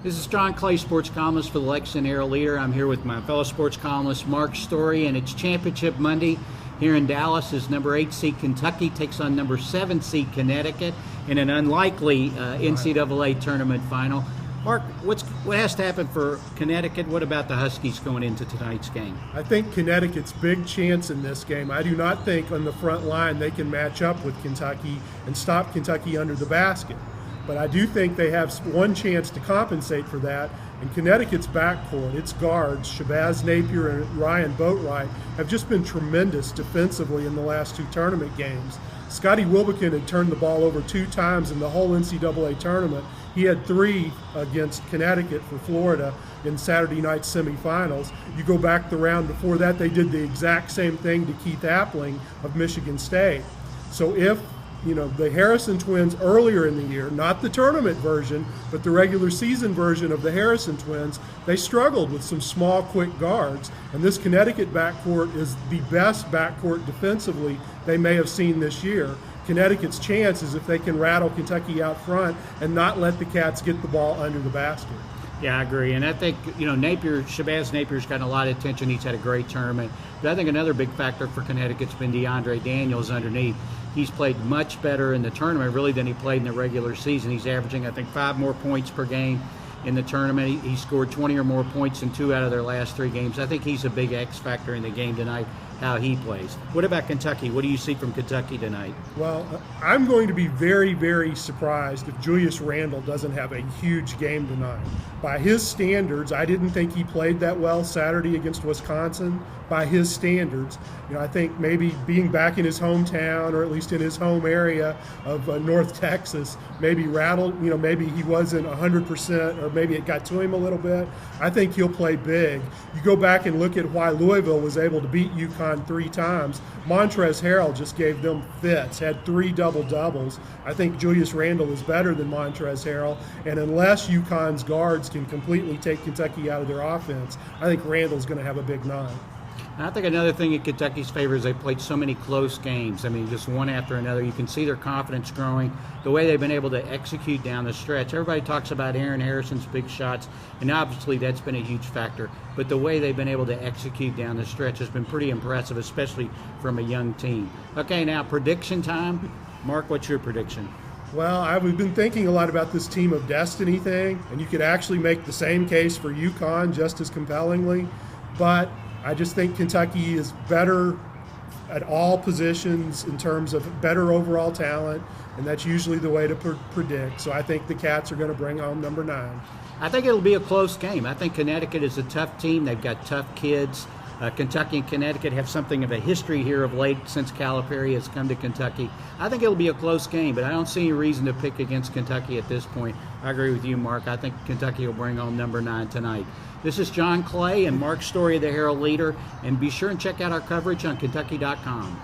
This is John Clay, sports columnist for the Lexington Herald Leader. I'm here with my fellow sports columnist, Mark Story, and it's Championship Monday here in Dallas as number 8 seed Kentucky takes on number 7 seed Connecticut in an unlikely NCAA tournament final. Mark, what has to happen for Connecticut? What about the Huskies going into tonight's game? I think Connecticut's big chance in this game. I do not think on the front line they can match up with Kentucky and stop Kentucky under the basket. But I do think they have one chance to compensate for that. And Connecticut's backcourt, its guards, Shabazz Napier and Ryan Boatwright, have just been tremendous defensively in the last 2 tournament games. Scotty Wilbekin had turned the ball over 2 times in the whole NCAA tournament. He had 3 against Connecticut for Florida in Saturday night semifinals. You go back the round before that, they did the exact same thing to Keith Appling of Michigan State. So if the Harrison twins earlier in the year, not the tournament version, but the regular season version of the Harrison twins, they struggled with some small, quick guards. And this Connecticut backcourt is the best backcourt defensively they may have seen this year. Connecticut's chance is if they can rattle Kentucky out front and not let the Cats get the ball under the basket. Yeah, I agree. And I think, Shabazz Napier's gotten a lot of attention. He's had a great tournament. But I think another big factor for Connecticut's been DeAndre Daniels underneath. He's played much better in the tournament, really, than he played in the regular season. He's averaging, I think, 5 more points per game in the tournament. He scored 20 or more points in 2 out of their last 3 games. I think he's a big X factor in the game tonight, how he plays. What about Kentucky? What do you see from Kentucky tonight? Well, I'm going to be very, very surprised if Julius Randle doesn't have a huge game tonight. By his standards, I didn't think he played that well Saturday against Wisconsin. By his standards, I think maybe being back in his hometown, or at least in his home area of North Texas, maybe rattled, maybe he wasn't 100%, or maybe it got to him a little bit. I think he'll play big. You go back and look at why Louisville was able to beat UConn 3 times. Montrezl Harrell just gave them fits, had 3 double-doubles. I think Julius Randle is better than Montrezl Harrell, and unless UConn's guards can completely take Kentucky out of their offense, I think Randle's going to have a big night. I think another thing in Kentucky's favor is they've played so many close games. I mean, just one after another. You can see their confidence growing, the way they've been able to execute down the stretch. Everybody talks about Aaron Harrison's big shots, and obviously that's been a huge factor. But the way they've been able to execute down the stretch has been pretty impressive, especially from a young team. Okay, now prediction time. Mark, what's your prediction? Well, I've been thinking a lot about this team of destiny thing, and you could actually make the same case for UConn just as compellingly, but I just think Kentucky is better at all positions in terms of better overall talent, and that's usually the way to predict. So I think the Cats are going to bring home number 9. I think it'll be a close game. I think Connecticut is a tough team. They've got tough kids. Kentucky and Connecticut have something of a history here of late since Calipari has come to Kentucky. I think it'll be a close game, but I don't see any reason to pick against Kentucky at this point. I agree with you, Mark. I think Kentucky will bring home number 9 tonight. This is John Clay and Mark Story of the Herald Leader, and be sure and check out our coverage on Kentucky.com.